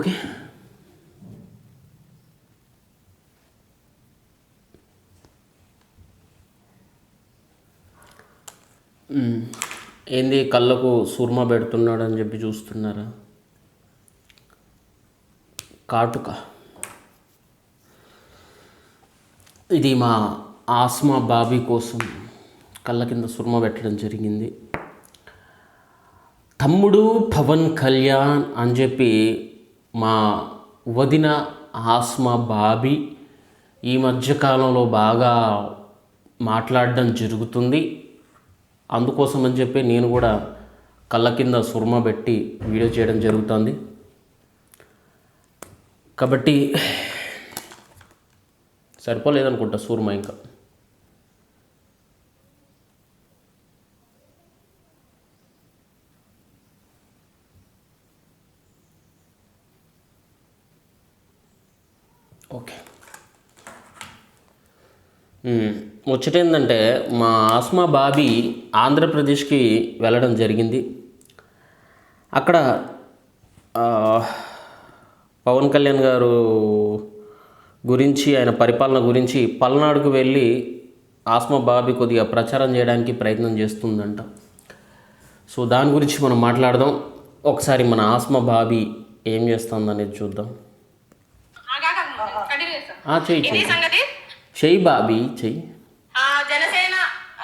Okay. ఏంది కళ్ళకు సూర్మా పెడుతున్నాడని చెప్పి చూస్తున్నారా? కాటుక. ఇది మా ఆస్మా బాబీ కోసం కళ్ళ కింద సుర్మ పెట్టడం జరిగింది. తమ్ముడు పవన్ కళ్యాణ్ అని చెప్పి మా వదిన ఆస్మా బాబీ ఈ మధ్యకాలంలో బాగా మాట్లాడడం జరుగుతుంది. అందుకోసం అని చెప్పి నేను కూడా కళ్ళ కింద సుర్మ పెట్టి వీడియో చేయడం జరుగుతుంది. కాబట్టి సరిపోలేదనుకుంటా సూర్మ ఇంకా. ఓకే. ముచ్చటేందంటే మా ఆస్మా బాబీ ఆంధ్రప్రదేశ్కి వెళ్ళడం జరిగింది. అక్కడ పవన్ కళ్యాణ్ గారు గురించి, ఆయన పరిపాలన గురించి పల్నాడుకు వెళ్ళి ఆస్మా బాబీ కొద్దిగా ప్రచారం చేయడానికి ప్రయత్నం చేస్తుందంట. సో దాని గురించి మనం మాట్లాడదాం. ఒకసారి మన ఆస్మా బాబీ ఏం చేస్తుందనేది చూద్దాం. చెయ్యి బాబీ చెయ్యి. జనసేన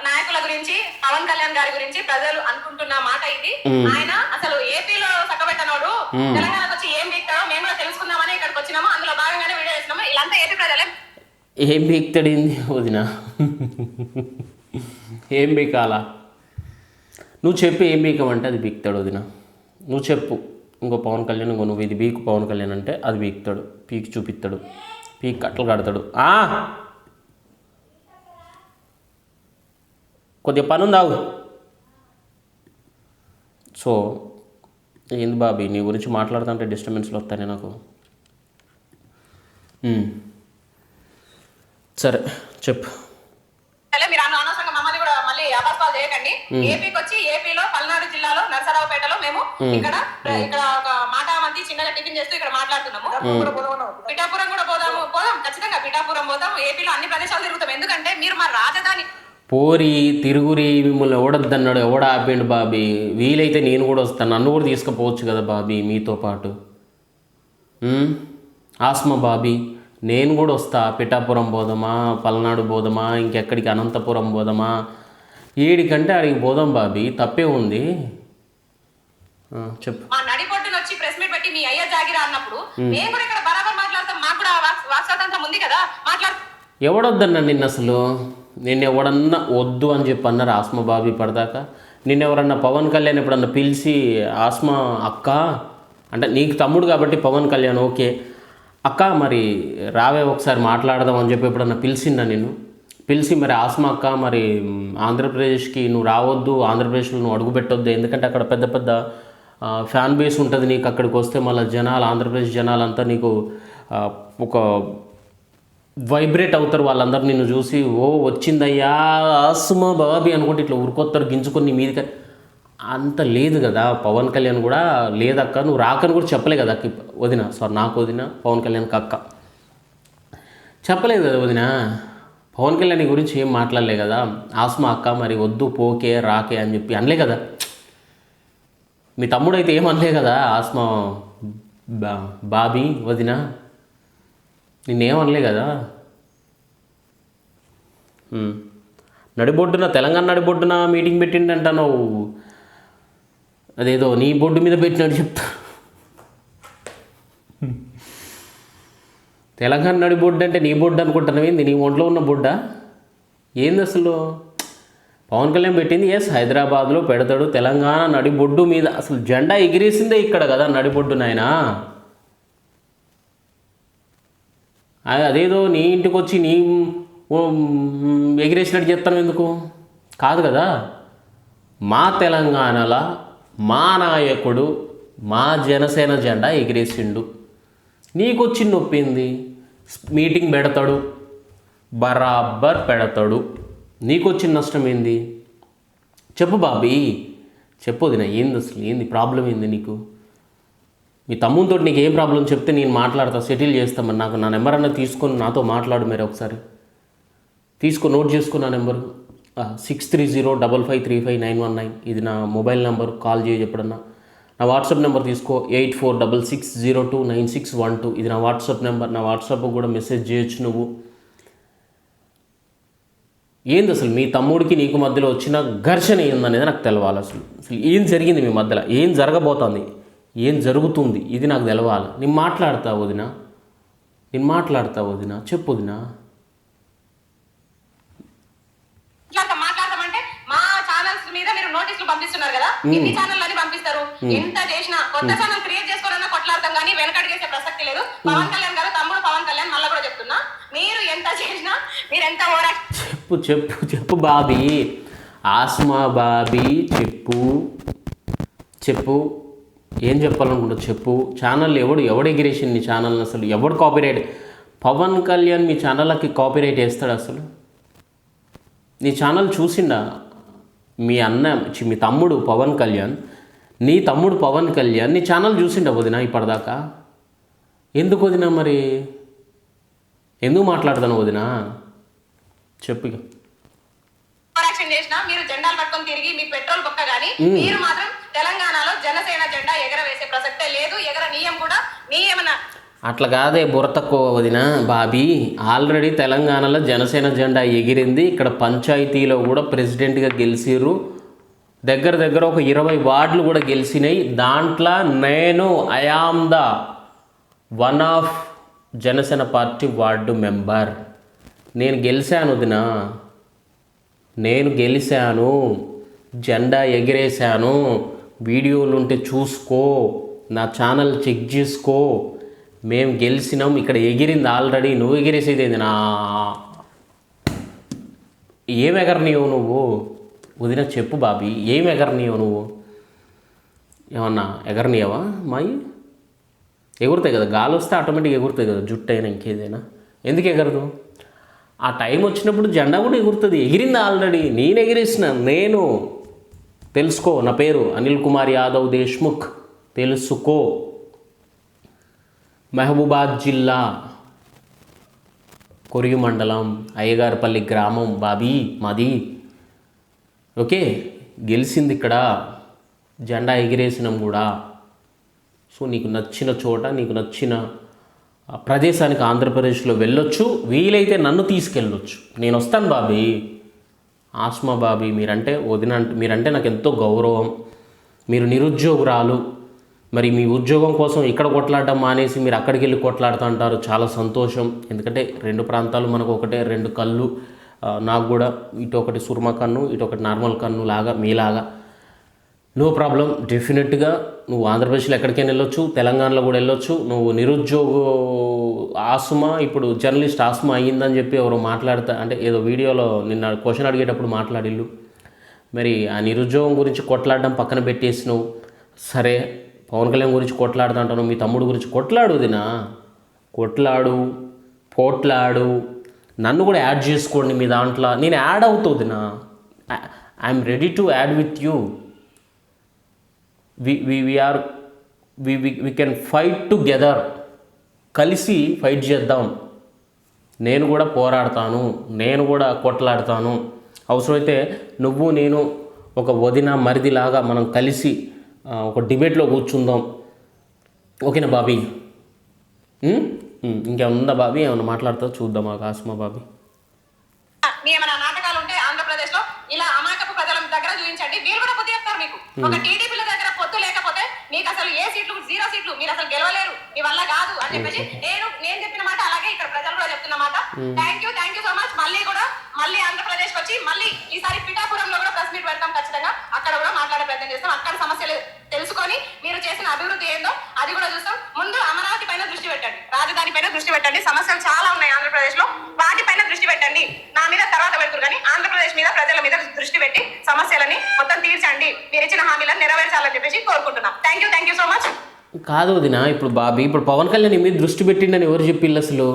నాయకుల గురించి, పవన్ కళ్యాణ్ గారి గురించి ప్రజలు అనుకుంటున్న మాట ఇది. ఆయన అసలు ఏపీలో చక్కబెట్టనోడు, తెలంగాణకు వచ్చి ఏం బీక్తాడో మేము కూడా తెలుసుకుందామని ఇక్కడికి వచ్చినాము. అందులో భాగంగానే వీడియో చేస్తున్నాము. ఇలాంతా ఏపీ ప్రజలే. ఏం బీక్తాడింది వదిన? ఏం బీకాలా? నువ్వు చెప్పి ఏం బీకమంటే అది బీక్తాడు వదిన. నువ్వు చెప్పు. ఇంకో పవన్ కళ్యాణ్, ఇంకో నువ్వు ఇది బీకు పవన్ కళ్యాణ్ అంటే అది బీక్తాడు, పీకి చూపిస్తాడు, పీకి కట్టలు కడతాడు. కొద్దిగా పని ఉందావు. సో ఏంది బాబీ నీ గురించి మాట్లాడుతుంటే డిస్టర్బెన్స్లు వస్తాయి నాకు. సరే చెప్పు. మీరు అనవసరంగా మమ్మల్ని కూడా మళ్ళీ అబద్ధాలు చేయకండి. ఏపీకి వచ్చి ఏపీలో పల్నాడు జిల్లాలో నరసరావుపేటలో మేము ఇక్కడ ఒక మాట మంది చిన్నగా టిఫిన్ చేస్తూ ఇక్కడ మాట్లాడుతున్నాము. పిఠాపురం కూడా పోదాం ఖచ్చితంగా. పిఠాపురం పోదాం. ఏపీలో అన్ని ప్రదేశాలు తిరుగుతాం. ఎందుకంటే మీరు మా రాజధాని పోరి తిరుగురి మిమ్మల్ని ఎవడొద్దన్నాడు? ఎవడ ఆపేండు బాబీ? వీలైతే నేను కూడా వస్తాను, నన్ను కూడా తీసుకుపోవచ్చు కదా బాబీ మీతో పాటు. ఆస్మా బాబీ నేను కూడా వస్తా. పిఠాపురం పోదామా, పల్నాడు పోదామా, ఇంకెక్కడికి అనంతపురం పోదామా, ఏడికంటే అడిగి పోదాం బాబీ, తప్పే ఉంది. చెప్పు. మా నడిపొట్టును వచ్చి ప్రెస్ మీట్ పెట్టి మీ అయ్య జాగిరా అన్నప్పుడు మేము కూడా ఇక్కడ బరాబర్ మాట్లాడతాం. మాకు కూడా వాక్ స్వాతంత్రం ఉంది కదా, ఎవడొద్దన్నా నిన్ను? అసలు నిన్ను ఎవడన్నా వద్దు అని చెప్పి అన్నారు ఆస్మా బాబీ పడదాకా? నిన్నెవరన్నా పవన్ కళ్యాణ్ ఎప్పుడన్నా పిలిచి ఆస్మా అక్క అంటే, నీకు తమ్ముడు కాబట్టి పవన్ కళ్యాణ్ ఓకే, అక్క మరి రావే ఒకసారి మాట్లాడదాం అని చెప్పి ఎప్పుడన్నా పిలిచిందా నిన్ను? పిలిచి మరి ఆస్మా అక్క మరి ఆంధ్రప్రదేశ్కి నువ్వు రావద్దు, ఆంధ్రప్రదేశ్లో నువ్వు అడుగు పెట్టొద్దు, ఎందుకంటే అక్కడ పెద్ద పెద్ద ఫ్యాన్ బేస్ ఉంటుంది నీకు, అక్కడికి వస్తే మళ్ళీ జనాలు, ఆంధ్రప్రదేశ్ జనాలంతా నీకు ఒక వైబ్రేట్ అవుతారు, వాళ్ళందరూ నిన్ను చూసి ఓ వచ్చిందయ్యా ఆస్మా బాబీ అనుకుంటే ఇట్లా ఉరుకొత్తారు, గింజుకొని మీదికి. అంత లేదు కదా. పవన్ కళ్యాణ్ కూడా లేదక్క నువ్వు రాకని కూడా చెప్పలే కదా వదిన. సారీ నాకు వదిన, పవన్ కళ్యాణ్కి అక్క చెప్పలేదు కదా వదిన. పవన్ కళ్యాణ్ గురించి ఏం మాట్లాడలే కదా. ఆస్మా అక్క మరి వద్దు పోకే రాకే అని చెప్పి అనలే కదా. మీ తమ్ముడు అయితే ఏమనలే కదా ఆస్మా బాబీ వదిన, నిన్నేమనలే కదా. నడిబొడ్డున తెలంగాణ నడిబొడ్డున మీటింగ్ పెట్టిండంట, నువ్వు అదేదో నీ బొడ్డు మీద పెట్టినట్టు చెప్తా. తెలంగాణ నడిబొడ్డు అంటే నీ బొడ్డు అనుకుంటున్నావు ఏంది? నీ ఒంట్లో ఉన్న బొడ్డా ఏంది అసలు? పవన్ కళ్యాణ్ పెట్టింది ఎస్ హైదరాబాద్లో పెడతాడు, తెలంగాణ నడిబొడ్డు మీద అసలు జెండా ఎగిరేసిందే ఇక్కడ కదా నడిబొడ్డు నాయనా. అదేదో నీ ఇంటికి వచ్చి నీ ఎగిరేసినట్టు చెప్తాను ఎందుకు? కాదు కదా. మా తెలంగాణలో మా నాయకుడు మా జనసేన జెండా ఎగిరేసిండు, నీకు వచ్చి నొప్పింది. మీటింగ్ పెడతాడు, బరాబర్ పెడతాడు, నీకు వచ్చిన నష్టం ఏంది? చెప్పు బాబీ చెప్పు వదిన, ఏంది అసలు ఏంది ప్రాబ్లం ఏంది నీకు? మీ తమ్ముతో నీకు ఏం ప్రాబ్లం చెప్తే నేను మాట్లాడతా, సెటిల్ చేస్తామని. నాకు నా నెంబర్ అన్న తీసుకొని నాతో మాట్లాడు మీరు ఒకసారి. నోట్ చేసుకున్న నెంబరు 6305535919. ఇది నా మొబైల్ నెంబర్. కాల్ చేయ ఎప్పుడన్నా. నా వాట్సాప్ నెంబర్ తీసుకో 8466029612. ఇది నా వాట్సాప్ నెంబర్. నా వాట్సాప్ కూడా మెసేజ్ చేయొచ్చు నువ్వు. ఏంది అసలు మీ తమ్ముడికి నీకు మధ్యలో వచ్చిన ఘర్షణ ఏందనేది నాకు తెలవాలి. అసలు ఏం జరిగింది మీ మధ్యలో, ఏం జరగబోతోంది, ఏం జరుగుతుంది, ఇది నాకు తెలవాలి. నేను మాట్లాడతా వదినా, చెప్పు వదినా. మాట్లాడతామంటే మా ఛానల్స్ మీద మీరు నోటీసులు పంపిస్తున్నారు కదా, ఇన్ని ఛానల్ అని పంపిస్తారు. ఎంత చేసినా కొత్త ఛానల్ క్రియేట్ చేసుకోవాలన్నా కొట్లాడతాం కానీ వెనకడిగేసే ప్రసక్తి లేదు. పవన్ కళ్యాణ్ గారు తమ్ముడు పవన్ కళ్యాణ్ మళ్ళీ కూడా చెప్తున్నా, మీరు ఎంత చేసినా మీరు ఎంత ఓరా చెప్పు బాబీ, ఆస్మా బాబీ, చెప్పు ఏం చెప్పాలనుకుంటా చెప్పు. ఛానల్ ఎవడు ఎగిరేసింది నీ ఛానల్ని? అసలు ఎవడు కాపీరైట్? పవన్ కళ్యాణ్ మీ ఛానల్కి కాపీరైట్ వేస్తాడు అసలు? నీ ఛానల్ చూసిండా మీ మీ తమ్ముడు పవన్ కళ్యాణ్? నీ తమ్ముడు పవన్ కళ్యాణ్ నీ ఛానల్ చూసిండా వదినా ఇప్పటిదాకా? ఎందుకు వదినా మరి? ఎందుకు మాట్లాడతాను వదినా? చెప్పు. చేసినా మీరు జెండాలు పట్టుకొని తిరిగి మీకు పెట్రోల్ బొక్క గానీ మీరు మాత్రం తెలంగాణలో జనసేన జెండా ఎగరవేసే ప్రసక్తే లేదు. ఎగరనీయం కూడా నీయమన్నా. అట్లా కాదే బుర్ర తక్కువ వదినా బాబీ. ఆల్రెడీ తెలంగాణలో జనసేన జెండా ఎగిరింది. ఇక్కడ పంచాయతీలో కూడా ప్రెసిడెంట్గా గెలిచిర్రు. దగ్గర ఒక 20 వార్డులు కూడా గెలిచినాయి. దాంట్లో నేను I am the one of Janasena party ward member. నేను గెలిచాను వదినా, జెండా ఎగిరేశాను. వీడియోలు ఉంటే చూసుకో, నా ఛానల్ చెక్ చేసుకో. మేము గెలిచినాం, ఇక్కడ ఎగిరింది ఆల్రెడీ. నువ్వు ఎగిరేసేది ఏంది? ఏం ఎగరనీయవు నువ్వు వదిన? చెప్పు బాబీ, ఏం ఎగరనీయవు నువ్వు? ఏమన్నా ఎగరనీయవా? మాయి ఎగురుతాయి కదా, గాలి వస్తే ఆటోమేటిక్గా ఎగురుతాయి కదా, జుట్టు అయినా ఇంకేదైనా. ఎందుకు ఎగరదు? ఆ టైం వచ్చినప్పుడు జెండా కూడా ఎగురుతుంది. ఎగిరింది ఆల్రెడీ. నేను ఎగిరేసిన. నేను తెలుసుకో, నా పేరు అనిల్ కుమార్ యాదవ్ దేశ్ముఖ్. తెలుసుకో. మహబూబాద్ జిల్లా కొరిగి మండలం అయ్యగారిపల్లి గ్రామం బాబీ మాది. ఓకే, గెలిచింది ఇక్కడ, జెండా ఎగిరేసినాం కూడా. సో నీకు నచ్చిన చోట, నీకు నచ్చిన ప్రదేశానికి ఆంధ్రప్రదేశ్లో వెళ్ళొచ్చు. వీలైతే నన్ను తీసుకెళ్ళొచ్చు. నేను వస్తాను బాబీ. ఆస్మా బాబీ, మీరంటే నాకు ఎంతో గౌరవం. మీరు నిరుద్యోగురాలు. మరి మీ ఉద్యోగం కోసం ఇక్కడ కొట్లాడడం మానేసి మీరు అక్కడికి వెళ్ళి కొట్లాడుతూ అంటారు. చాలా సంతోషం. ఎందుకంటే 2 ప్రాంతాలు మనకు ఒకటే, 2 కళ్ళు. నాకు కూడా ఇటు ఒకటి సుర్మ కన్ను, ఇటు ఒకటి నార్మల్ కన్ను లాగా, మీలాగా. No problem. డెఫినెట్గా నువ్వు ఆంధ్రప్రదేశ్లో ఎక్కడికైనా వెళ్ళొచ్చు, తెలంగాణలో కూడా వెళ్ళొచ్చు. నువ్వు నిరుద్యోగ ఆస్మా, ఇప్పుడు జర్నలిస్ట్ ఆస్మా అయ్యిందని చెప్పి ఎవరో మాట్లాడతా, అంటే ఏదో వీడియోలో నిన్న క్వశ్చన్ అడిగేటప్పుడు మాట్లాడిల్లు. మరి ఆ నిరుద్యోగం గురించి కొట్లాడడం పక్కన పెట్టేసి నువ్వు సరే పవన్ కళ్యాణ్ గురించి కొట్లాడుతా అంటాను. మీ తమ్ముడు గురించి కొట్లాడు వదినా, పోట్లాడు. నన్ను కూడా యాడ్ చేసుకోండి మీ దాంట్లో. నేను యాడ్ అవుతుందినా. I'm ready to add with you. we can fight together. కలిసి ఫైట్ చేద్దాం. నేను కూడా పోరాడతాను, నేను కూడా కొట్లాడతాను. అవసరమైతే నువ్వు నేను ఒక వదిన మరిదిలాగా మనం కలిసి ఒక డిబేట్లో కూర్చుందాం. ఓకేనా బాబీ? ఇంకేమన్నా ఉందా బాబీ? ఏమన్నా మాట్లాడుతుందో చూద్దాం. ఆస్మా బాబీ, ఏమైనా నాటకాలు ఉంటే ఆంధ్రప్రదేశ్ లో ఇలా అమాయకపు ప్రజల దగ్గర చూపించండి. వీళ్ళు కూడా పొద్దు చెప్తారు మీకు. ఒక టీడీపీల దగ్గర పొత్తు లేకపోతే మీకు అసలు ఏ సీట్లు, 0 సీట్లు, మీరు అసలు గెలవలేరు, మీ వల్ల కాదు అని చెప్పేసి నేను చెప్పిన మాట, అలాగే ఇక్కడ ప్రజలు కూడా చెప్తున్న మాట. Thank you so much. మళ్ళీ ఆంధ్రప్రదేశ్ వచ్చి మళ్ళీ ఈసారి పిఠాపురంలో కూడా ప్రెస్ మీట్ పెడతాం ఖచ్చితంగా. అక్కడ కూడా మాట్లాడే ప్రయత్నం చేస్తాం. అక్కడ సమస్యలు తెలుసుకొని మీరు చేసిన అభివృద్ధి ఏందో అది కూడా చూస్తాం. ముందు అమరావతి పైన దృష్టి పెట్టండి, రాజధాని పైన దృష్టి పెట్టండి. సమస్యలు చాలా ఉన్నాయి ఆంధ్రప్రదేశ్ లో, వాటిపైన దృష్టి పెట్టండి. నా మీద తర్వాత పెడుతురు కానీ ఆంధ్రప్రదేశ్ మీద, ప్రజల మీద దృష్టి పెట్టి సమస్యలని మొత్తం తీర్చండి. మీరు ఇచ్చిన హామీలను నెరవేర్చాలని చెప్పేసి కోరుకుంటున్నాం. Thank you so much. కాదు వదినా, ఇప్పుడు బాబీ, ఇప్పుడు పవన్ కళ్యాణ్ నీ మీద దృష్టి పెట్టిండని ఎవరు చెప్పిండు అసలు?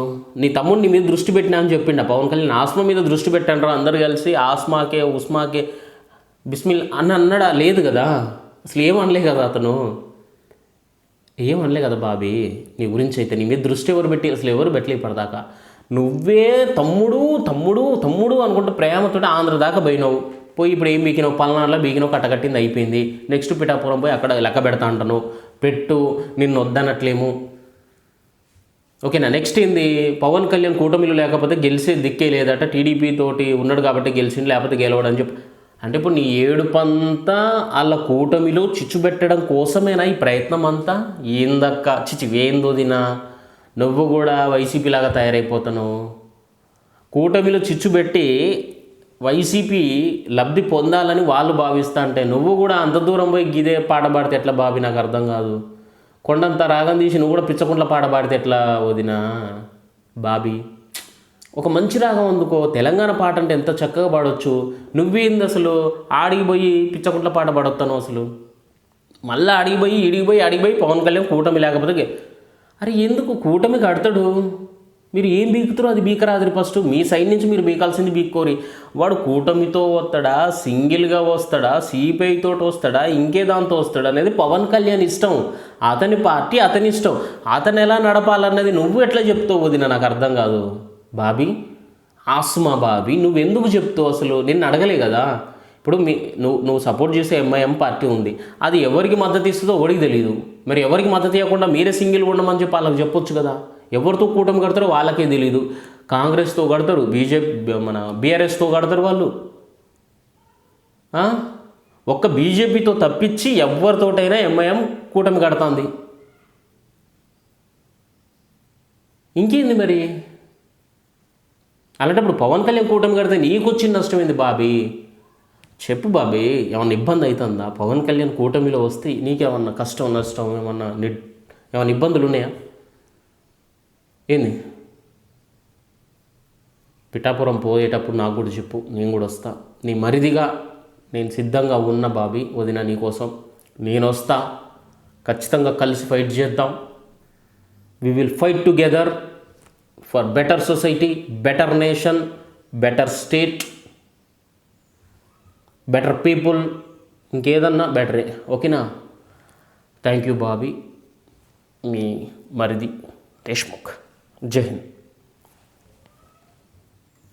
నీ తమ్ముడు నీ మీద దృష్టి పెట్టినా అని చెప్పిండా? పవన్ కళ్యాణ్ ఆస్మా మీద దృష్టి పెట్టండ్రా అందరు కలిసి, ఆస్మాకే ఉస్మాకే బిస్మిల్ అని అన్నాడా? లేదు కదా, అసలు ఏమనలే కదా అతను. ఏమనలే కదా బాబీ నీ గురించి అయితే. నీ మీద దృష్టి ఎవరు పెట్టి అసలు ఎవరు పెట్టలే ఇప్పటిదాకా. నువ్వే తమ్ముడు తమ్ముడు తమ్ముడు అనుకుంటూ ప్రేమతో ఆంధ్ర దాకా పోయినావు. పోయి ఇప్పుడు ఏం బీకినావు, పల్నాడులో బీకినావు, కట్టకట్టింది అయిపోయింది. నెక్స్ట్ పిఠాపురం పోయి అక్కడ లెక్క పెడతా అంటాను. పెట్టు, నిన్ను వద్దనట్లేము. ఓకేనా. నెక్స్ట్ ఏంది, పవన్ కళ్యాణ్ కూటమిలో లేకపోతే గెలిచే దిక్కే లేదట, టీడీపీ తోటి ఉన్నాడు కాబట్టి గెలిచింది, లేకపోతే గెలవడని చెప్పి. అంటే ఇప్పుడు నీ ఏడుపంతా వాళ్ళ కూటమిలో చిచ్చు పెట్టడం కోసమేనా ఈ ప్రయత్నం అంతా? ఏందక్క చిచి ఏందోదినా, నువ్వు కూడా వైసీపీ లాగా తయారైపోతాను. కూటమిలో చిచ్చు పెట్టి వైసీపీ లబ్ధి పొందాలని వాళ్ళు భావిస్తా అంటే నువ్వు కూడా అంత దూరం పోయి గిదే పాట పాడితే ఎట్లా బాబీ? నాకు అర్థం కాదు. కొండంత రాగం తీసి నువ్వు కూడా పిచ్చకుంట్ల పాట పాడితే ఎట్లా వదినా బాబీ? ఒక మంచి రాగం అందుకో. తెలంగాణ పాట అంటే ఎంత చక్కగా పాడవచ్చు. నువ్వేంది అసలు ఆడిగిపోయి పిచ్చకుంట్ల పాట పాడొస్తాను అసలు? మళ్ళీ అడిగిపోయి పవన్ కళ్యాణ్ కూటమి లేకపోతే అరే ఎందుకు కూటమి కడతాడు? మీరు ఏం బీకుతారో అది బీకరాదురి. ఫస్ట్ మీ సైడ్ నుంచి మీరు బీకాల్సింది బీక్కోరి. వాడు కూటమితో వస్తాడా, సింగిల్గా వస్తాడా, సిపిఐతో వస్తాడా, ఇంకే దాంతో వస్తాడా అనేది పవన్ కళ్యాణ్ ఇష్టం. అతని పార్టీ అతని ఇష్టం. అతను ఎలా నడపాలన్నది నువ్వు ఎట్లా చెప్తావు వదిన? నాకు అర్థం కాదు బాబీ. ఆస్మా బాబీ నువ్వెందుకు చెప్తావు అసలు? నిన్ను అడగలే కదా. ఇప్పుడు నువ్వు సపోర్ట్ చేసే ఎంఐఎం పార్టీ ఉంది, అది ఎవరికి మద్దతు ఇస్తుందో ఎవరికి తెలియదు. మరి ఎవరికి మద్దతు ఇవ్వకుండా మీరే సింగిల్గా ఉండమని చెప్పి వాళ్ళకి చెప్పొచ్చు కదా. ఎవరితో కూటమి కడతారో వాళ్ళకే తెలియదు. కాంగ్రెస్తో కడతారు, మన బీఆర్ఎస్తో కడతారు వాళ్ళు. ఒక్క బీజేపీతో తప్పించి ఎవరితోటైనా ఎంఐఎం కూటమి కడుతుంది. ఇంకేంది మరి? అలాంటప్పుడు పవన్ కళ్యాణ్ కూటమి కడితే నీకు వచ్చిన నష్టం ఏంది బాబీ? చెప్పు బాబీ. ఏమన్నా ఇబ్బంది అవుతుందా పవన్ కళ్యాణ్ కూటమిలో వస్తే? నీకేమన్నా కష్టం నష్టం ఏమన్నా ఇబ్బందులు ఉన్నాయా ఏంది? పిఠాపురం పోయేటప్పుడు నాకు కూడా చెప్పు, నేను కూడా వస్తా. నీ మరిదిగా నేను సిద్ధంగా ఉన్న బాబీ వదిన, నీకోసం నేను వస్తా. ఖచ్చితంగా కలిసి ఫైట్ చేద్దాం. We will fight together for better society, better nation, better state, better people, ఇంకేదన్నా బెటరే. ఓకేనా. Thank you Bobby. మీ మరిది దేశ్ముఖ్. జై హింద్.